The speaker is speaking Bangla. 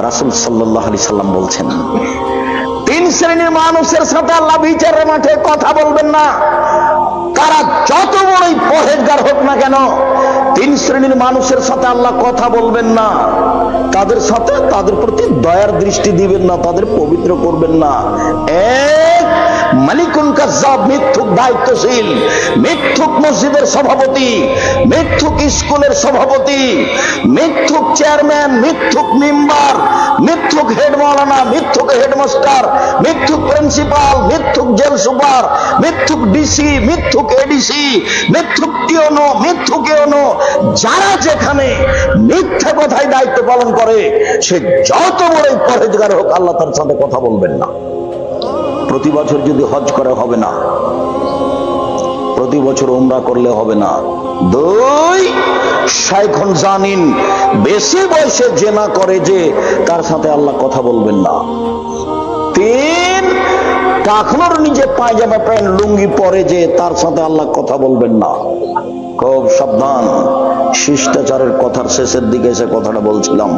রাসূল সাল্লাল্লাহু আলাইহি সাল্লাম বলছেন, তিন শ্রেণীর মানুষের সাথে আল্লাহ বিচারের মাঠে কথা বলবেন না। তারা যত বড়ই পরহেজগার হোক না কেন, তিন শ্রেণীর মানুষের সাথে আল্লাহ কথা বলবেন না। তাদের সাথে তাদের প্রতি দয়ার দৃষ্টি দিবেন না, তাদের পবিত্র করবেন না। এক, মালিকুন কাজ্জাব, মিথ্যুক দায়িত্বশীল, মিথ্যুক মসজিদের সভাপতি, মিথ্যুক স্কুলের সভাপতি, মিথ্যুক চেয়ারম্যান, মিথ্যুক মেম্বার, মিথ্যুক হেড মাওলানা, মিথ্যুক হেডমাস্টার, মিথ্যুক প্রিন্সিপাল, মিথ্যুক জেল সুপার, মিথ্যুক ডিসি, মিথ্যুক এডিসি, মিথ্যুক টিওনো, মিথ্যুক এওনো, যারা যেখানে মিথ্যা কথায় দায়িত্ব পালন করে, সে যত বড়ই পরহেজগার হোক, আল্লাহ তার সাথে কথা বলবেন না। প্রতি বছর যদি হজ করা হবে না, প্রতি বছর উমরা করলে হবে না। দুই, শাইখুন জানিন, বেশি বয়সে জেনা করে যে, তার সাথে আল্লাহ কথা বলবেন না। তিন, টাকনোর নিজে পায়জামা প্যান্ট লুঙ্গি পরে যে, তার সাথে আল্লাহ কথা বলবেন না। খুব সাবধান। শিষ্টাচারের কথার শেষের দিকে এসে কথাটা বলছিলাম।